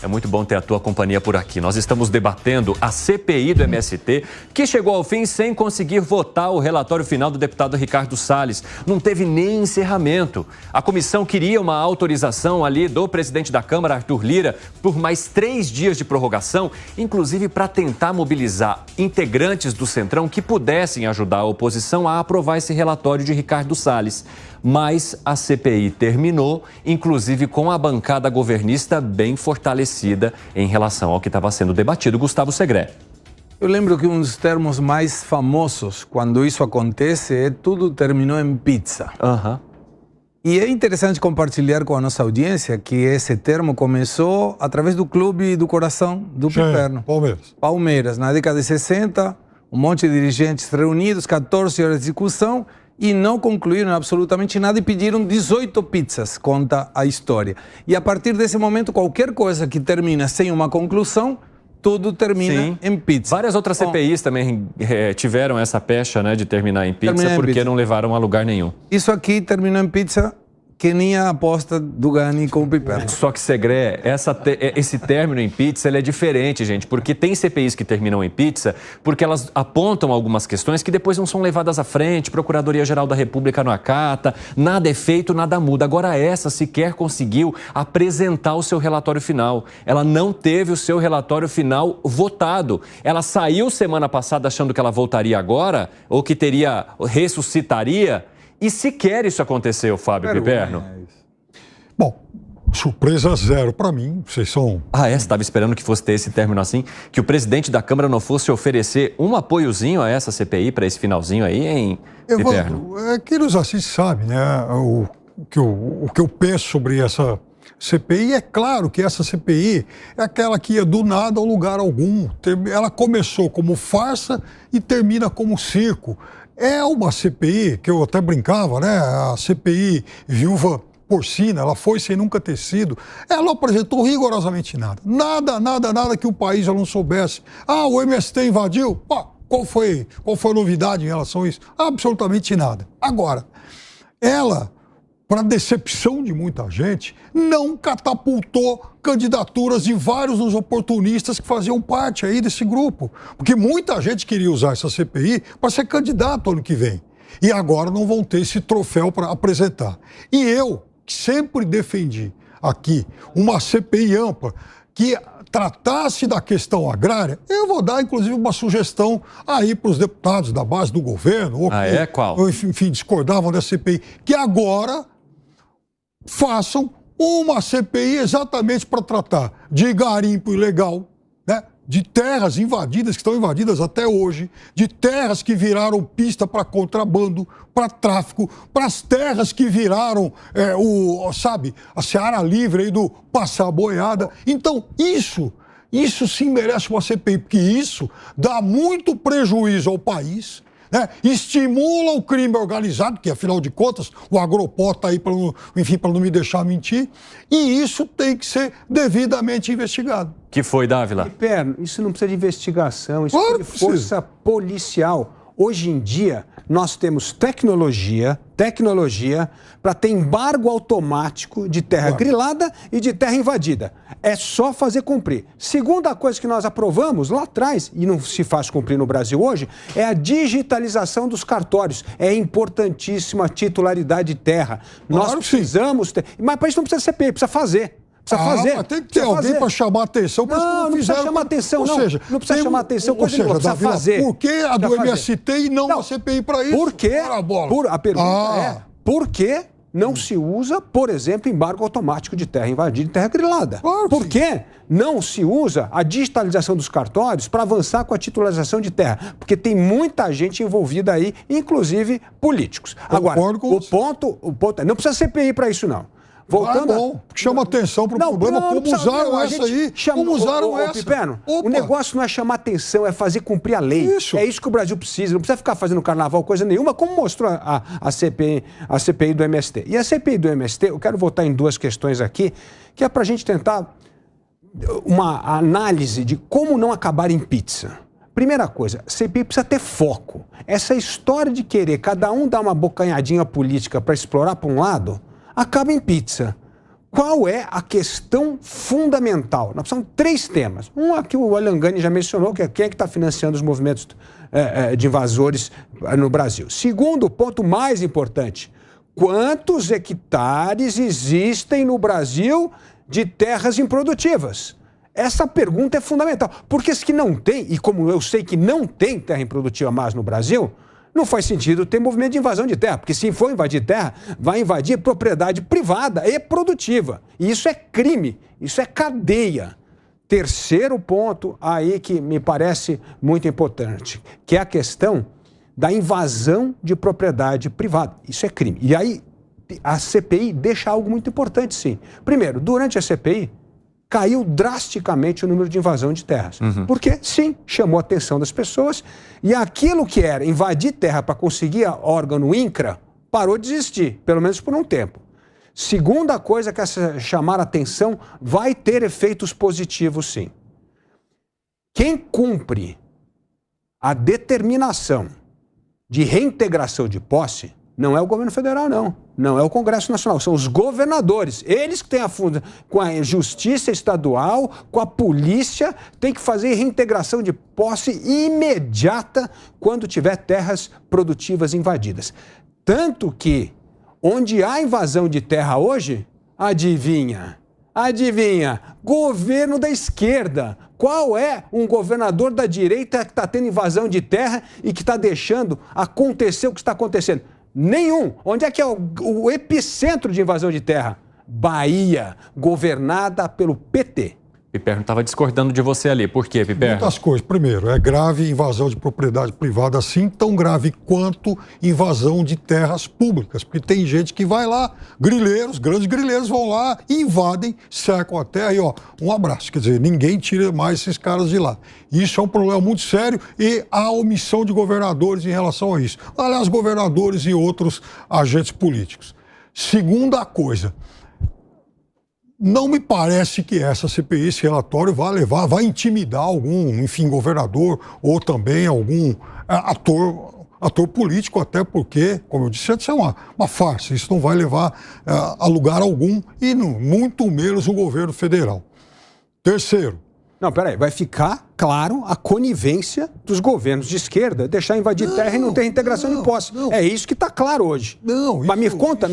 É muito bom ter a tua companhia por aqui. Nós estamos debatendo a CPI do MST, que chegou ao fim sem conseguir votar o relatório final do deputado Ricardo Salles. Não teve nem encerramento. A comissão queria uma autorização ali do presidente da Câmara, Arthur Lira, por mais 3 dias de prorrogação, inclusive para tentar mobilizar integrantes do Centrão que pudessem ajudar a oposição a aprovar esse relatório de Ricardo Salles. Mas a CPI terminou, inclusive com a bancada governista bem fortalecida em relação ao que estava sendo debatido. Gustavo Segré. Eu lembro que um dos termos mais famosos quando isso acontece é tudo terminou em pizza. E é interessante compartilhar com a nossa audiência que esse termo começou através do Clube do Coração do Piperno. Palmeiras. Na década de 60, um monte de dirigentes reunidos, 14 horas de discussão, e não concluíram absolutamente nada e pediram 18 pizzas, conta a história. E a partir desse momento, qualquer coisa que termina sem uma conclusão, tudo termina em pizza. Várias outras CPIs também tiveram essa pecha, né, de terminar em pizza, porque não levaram a lugar nenhum. Isso aqui terminou em pizza, que nem a aposta do Gani com o Piperno. Só que, Segré, esse término em pizza ele é diferente, gente, porque tem CPIs que terminam em pizza porque elas apontam algumas questões que depois não são levadas à frente, Procuradoria-Geral da República não acata, nada é feito, nada muda. Agora essa sequer conseguiu apresentar o seu relatório final. Ela não teve o seu relatório final votado. Ela saiu semana passada achando que ela voltaria agora, ou que ressuscitaria, e sequer isso aconteceu, Fábio Piperno. Bom, surpresa zero para mim, vocês são... Você estava esperando que fosse ter esse término assim? Que o presidente da Câmara não fosse oferecer um apoiozinho a essa CPI para esse finalzinho aí, hein, Piperno? É que eles assim sabem, né? O que eu penso sobre essa CPI, é claro que essa CPI é aquela que ia do nada ao lugar algum. Ela começou como farsa e termina como circo. É uma CPI, que eu até brincava, né? A CPI viúva porcina, ela foi sem nunca ter sido. Ela não apresentou rigorosamente nada. Nada que o país já não soubesse. O MST invadiu? Qual foi a novidade em relação a isso? Absolutamente nada. Agora, ela, para decepção de muita gente, não catapultou candidaturas de vários dos oportunistas que faziam parte aí desse grupo. Porque muita gente queria usar essa CPI para ser candidato ano que vem. E agora não vão ter esse troféu para apresentar. E eu, que sempre defendi aqui uma CPI ampla, que tratasse da questão agrária, eu vou dar, inclusive, uma sugestão aí para os deputados da base do governo, ou Qual? enfim, discordavam da CPI, que agora façam uma CPI exatamente para tratar de garimpo ilegal, né? De terras invadidas, que estão invadidas até hoje, de terras que viraram pista para contrabando, para tráfico, para as terras que viraram, a seara livre aí do passar boiada. Então, isso sim merece uma CPI, porque isso dá muito prejuízo ao país, né? Estimula o crime organizado, que afinal de contas o Agropó está aí para não me deixar mentir, e isso tem que ser devidamente investigado. Que foi, Dávila? Piperno, isso não precisa de investigação, isso precisa de força policial. Hoje em dia, nós temos tecnologia para ter embargo automático de terra grilada e de terra invadida. É só fazer cumprir. Segunda coisa que nós aprovamos lá atrás, e não se faz cumprir no Brasil hoje, é a digitalização dos cartórios. É importantíssima a titularidade de terra. Nós precisamos ter... Mas para isso não precisa CPI, precisa fazer. Mas tem que ter alguém para chamar atenção. Não precisa chamar atenção, não. Não precisa chamar atenção, precisa fazer. Por que a do MST e não a CPI para isso? Por quê? A pergunta é, por que não se usa, por exemplo, embargo automático de terra invadida e terra grilada? Por que não se usa a digitalização dos cartórios para avançar com a titularização de terra? Porque tem muita gente envolvida aí, inclusive políticos. Agora, o ponto é, não precisa CPI para isso, não. Voltando chama atenção para o problema, como usaram essa aí, como usaram essa. Piperno, o negócio não é chamar atenção, é fazer cumprir a lei. É isso que o Brasil precisa, não precisa ficar fazendo carnaval coisa nenhuma, como mostrou a CPI do MST. E a CPI do MST, eu quero voltar em 2 questões aqui, que é para a gente tentar uma análise de como não acabar em pizza. Primeira coisa, a CPI precisa ter foco. Essa história de querer cada um dar uma bocanhadinha política para explorar para um lado, acaba em pizza. Qual é a questão fundamental? Nós precisamos de 3 temas. Um aqui o Alangani já mencionou, que é quem é que está financiando os movimentos de invasores no Brasil. Segundo, ponto mais importante, quantos hectares existem no Brasil de terras improdutivas? Essa pergunta é fundamental, porque se não tem, e como eu sei que não tem terra improdutiva mais no Brasil, não faz sentido ter movimento de invasão de terra, porque se for invadir terra, vai invadir propriedade privada e produtiva. E isso é crime, isso é cadeia. Terceiro ponto aí que me parece muito importante, que é a questão da invasão de propriedade privada. Isso é crime. E aí a CPI deixa algo muito importante, sim. Primeiro, durante a CPI, caiu drasticamente o número de invasão de terras. Porque, sim, chamou a atenção das pessoas e aquilo que era invadir terra para conseguir órgão INCRA parou de existir, pelo menos por um tempo. Segunda coisa que essa chamar a atenção vai ter efeitos positivos, sim. Quem cumpre a determinação de reintegração de posse não é o governo federal, não. Não é o Congresso Nacional, são os governadores. Eles que têm a funda com a justiça estadual, com a polícia, tem que fazer reintegração de posse imediata quando tiver terras produtivas invadidas. Tanto que, onde há invasão de terra hoje, adivinha, governo da esquerda. Qual é um governador da direita que está tendo invasão de terra e que está deixando acontecer o que está acontecendo? Nenhum. Onde é que é o epicentro de invasão de terra? Bahia, governada pelo PT. Piperno estava discordando de você ali. Por quê, Piperno? Muitas coisas. Primeiro, é grave invasão de propriedade privada, assim, tão grave quanto invasão de terras públicas. Porque tem gente que vai lá, grileiros, grandes grileiros vão lá, invadem, cercam a terra e, ó, um abraço. Quer dizer, ninguém tira mais esses caras de lá. Isso é um problema muito sério e há omissão de governadores em relação a isso. Aliás, governadores e outros agentes políticos. Segunda coisa, não me parece que essa CPI, esse relatório, vai intimidar algum, enfim, governador ou também algum ator político, até porque, como eu disse, isso é uma farsa, isso não vai levar a lugar algum e muito menos o governo federal. Terceiro. Não, peraí, vai ficar claro a conivência dos governos de esquerda, deixar invadir terra e não ter integração de posse. É isso que está claro hoje. Mas me conta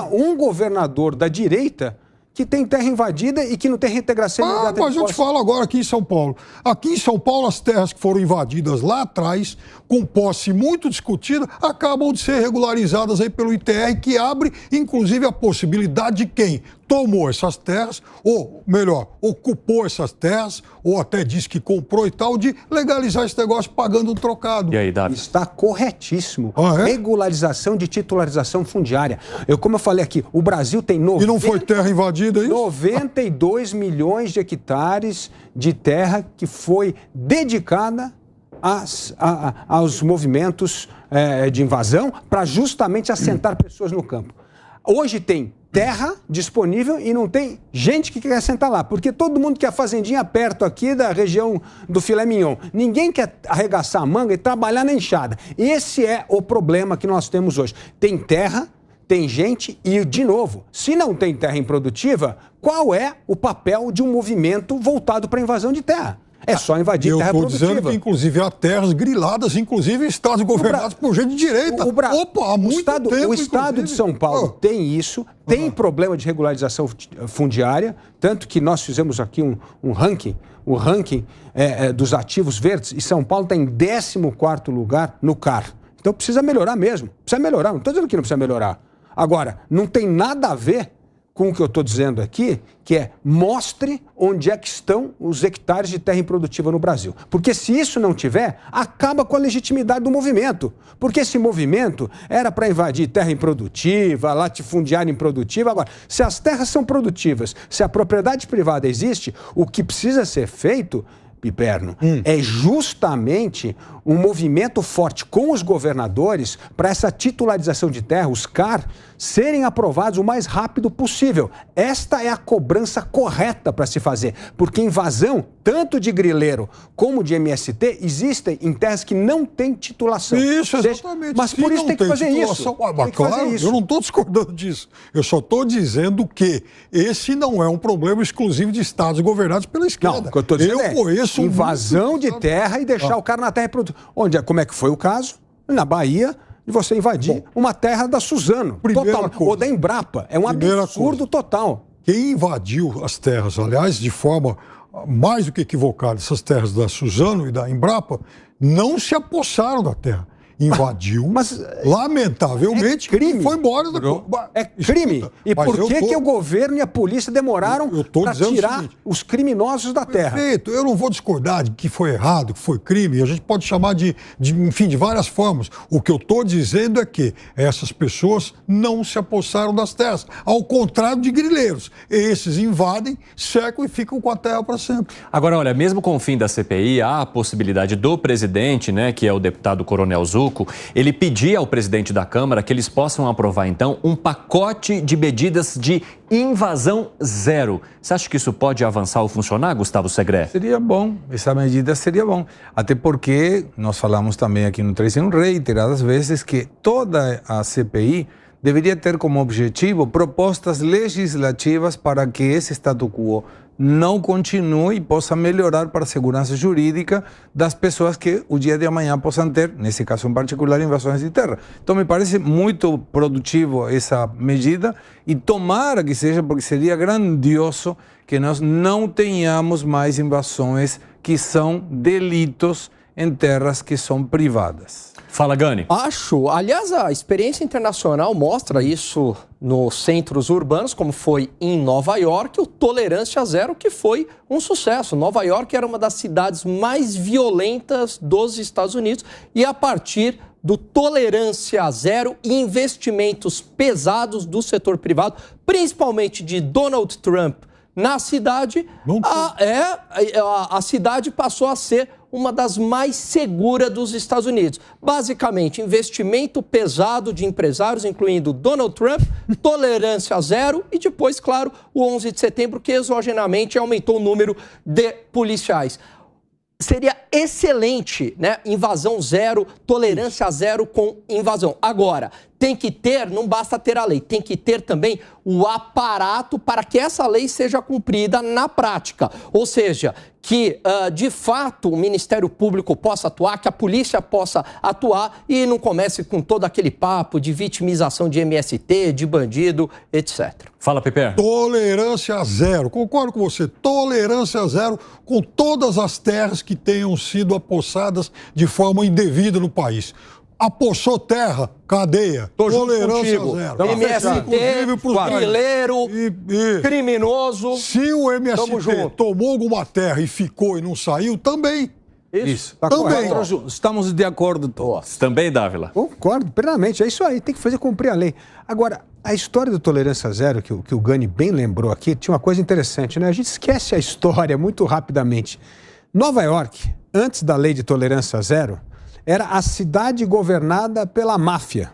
um governador da direita que tem terra invadida e que não tem reintegração imediata de posse. Mas eu te falo agora aqui em São Paulo. Aqui em São Paulo, as terras que foram invadidas lá atrás, com posse muito discutida, acabam de ser regularizadas aí pelo ITR, que abre, inclusive, a possibilidade de quem tomou essas terras, ou melhor, ocupou essas terras, ou até disse que comprou e tal, de legalizar esse negócio pagando um trocado. E aí, Davi? Está corretíssimo. Regularização de titularização fundiária. Como eu falei aqui, o Brasil tem... E não foi terra invadida isso? 92 milhões de hectares de terra que foi dedicada aos movimentos de invasão para justamente assentar pessoas no campo. Hoje tem terra disponível e não tem gente que quer sentar lá, porque todo mundo quer fazendinha perto aqui da região do filé mignon. Ninguém quer arregaçar a manga e trabalhar na enxada. Esse é o problema que nós temos hoje. Tem terra, tem gente e, de novo, se não tem terra improdutiva, qual é o papel de um movimento voltado para a invasão de terra? É só invadir terra produtiva. Eu estou dizendo que, inclusive, há terras griladas, inclusive em estados governados por gente de direita. Opa, há muito tempo, o Estado de São Paulo tem isso, tem problema de regularização fundiária, tanto que nós fizemos aqui um ranking, o ranking dos ativos verdes, e São Paulo está em 14º lugar no CAR. Então precisa melhorar mesmo, precisa melhorar, não estou dizendo que não precisa melhorar. Agora, não tem nada a ver com o que eu estou dizendo aqui, que é mostre onde é que estão os hectares de terra improdutiva no Brasil. Porque se isso não tiver, acaba com a legitimidade do movimento. Porque esse movimento era para invadir terra improdutiva, latifundiária improdutiva. Agora, se as terras são produtivas, se a propriedade privada existe, o que precisa ser feito Piperno, é justamente um movimento forte com os governadores para essa titularização de terra, os CAR, serem aprovados o mais rápido possível. Esta é a cobrança correta para se fazer, porque invasão, tanto de grileiro como de MST, existem em terras que não têm titulação. Isso, exatamente. Mas por isso tem que fazer isso. Claro, eu não estou discordando disso. Eu só estou dizendo que esse não é um problema exclusivo de estados governados pela esquerda. Não, o que eu estou dizendo conheço invasão de terra e deixar o cara na terra e produzir. Como é que foi o caso? Na Bahia, de você invadir uma terra da Suzano, ou da Embrapa. É um absurdo total. Quem invadiu as terras, aliás, de forma mais do que equivocada, essas terras da Suzano e da Embrapa, não se apossaram da terra. Invadiu, mas lamentavelmente, crime. Foi embora. É crime. E por que o governo e a polícia demoraram para tirar os criminosos da terra? Perfeito. Eu não vou discordar de que foi errado, que foi crime. A gente pode chamar enfim, de várias formas. O que eu estou dizendo é que essas pessoas não se apossaram das terras. Ao contrário de grileiros. Esses invadem, cercam e ficam com a terra para sempre. Agora, olha, mesmo com o fim da CPI, há a possibilidade do presidente, né, que é o deputado Coronel Zucco, ele pedia ao presidente da Câmara que eles possam aprovar, então, um pacote de medidas de invasão zero. Você acha que isso pode avançar ou funcionar, Gustavo Segré? Seria bom, essa medida seria bom. Até porque nós falamos também aqui no 3 reiteradas vezes que toda a CPI deveria ter como objetivo propostas legislativas para que esse status quo não continue e possa melhorar para a segurança jurídica das pessoas que o dia de amanhã possam ter, nesse caso em particular, invasões de terra. Então me parece muito produtivo essa medida e tomara que seja, porque seria grandioso que nós não tenhamos mais invasões que são delitos em terras que são privadas. Fala, Gani. Acho. Aliás, a experiência internacional mostra isso nos centros urbanos, como foi em Nova York, o Tolerância Zero, que foi um sucesso. Nova York era uma das cidades mais violentas dos Estados Unidos e a partir do Tolerância Zero e investimentos pesados do setor privado, principalmente de Donald Trump na cidade, a cidade passou a ser uma das mais seguras dos Estados Unidos. Basicamente, investimento pesado de empresários, incluindo Donald Trump, Tolerância Zero e depois, claro, o 11 de setembro, que exogenamente aumentou o número de policiais. Seria excelente, né? Invasão zero, tolerância zero com invasão. Agora, tem que ter, não basta ter a lei, tem que ter também o aparato para que essa lei seja cumprida na prática. Ou seja, que, de fato, o Ministério Público possa atuar, que a polícia possa atuar e não comece com todo aquele papo de vitimização de MST, de bandido, etc. Fala, Pepe. Tolerância zero. Concordo com você. Tolerância zero com todas as terras que tenham sido apossadas de forma indevida no país. Apossou terra, cadeia. Tolerância zero. MST, grileiro, criminoso. Se o MST tomou alguma terra e ficou e não saiu, também. Isso. Tá também. Estamos de acordo todos. Também, Dávila? Concordo plenamente. É isso aí. Tem que fazer cumprir a lei. Agora, a história do Tolerância Zero, que o Gani bem lembrou aqui, tinha uma coisa interessante, né? A gente esquece a história muito rapidamente. Nova York, antes da lei de Tolerância Zero, era a cidade governada pela máfia.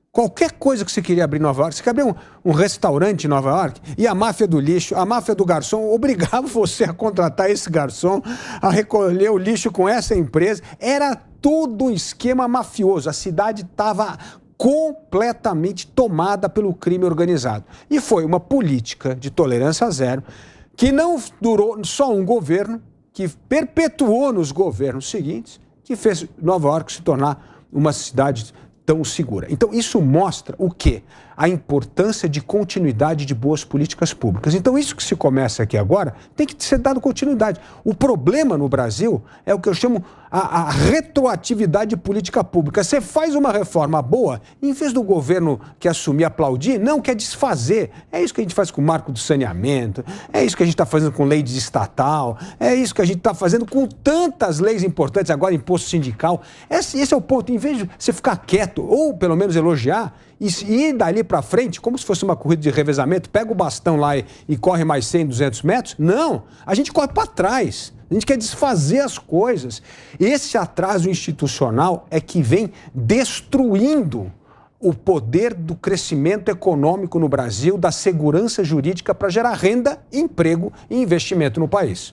Qualquer coisa que você queria abrir em Nova York, você queria abrir um restaurante em Nova York, e a máfia do lixo, a máfia do garçom, obrigava você a contratar esse garçom, a recolher o lixo com essa empresa. Era tudo um esquema mafioso. A cidade estava completamente tomada pelo crime organizado. E foi uma política de tolerância zero que não durou só um governo, que perpetuou nos governos seguintes, que fez Nova York se tornar uma cidade tão segura. Então, isso mostra o quê? A importância de continuidade de boas políticas públicas. Então, isso que se começa aqui agora tem que ser dado continuidade. O problema no Brasil é o que eu chamo a retroatividade de política pública. Você faz uma reforma boa, em vez do governo que assumir aplaudir, não, quer desfazer. É isso que a gente faz com o marco do saneamento, é isso que a gente está fazendo com lei de estatal, é isso que a gente está fazendo com tantas leis importantes, agora imposto sindical. Esse é o ponto. Em vez de você ficar quieto, ou pelo menos elogiar, E dali para frente, como se fosse uma corrida de revezamento, pega o bastão lá e corre mais 100, 200 metros. Não, a gente corre para trás. A gente quer desfazer as coisas. Esse atraso institucional é que vem destruindo o poder do crescimento econômico no Brasil, da segurança jurídica para gerar renda, emprego e investimento no país.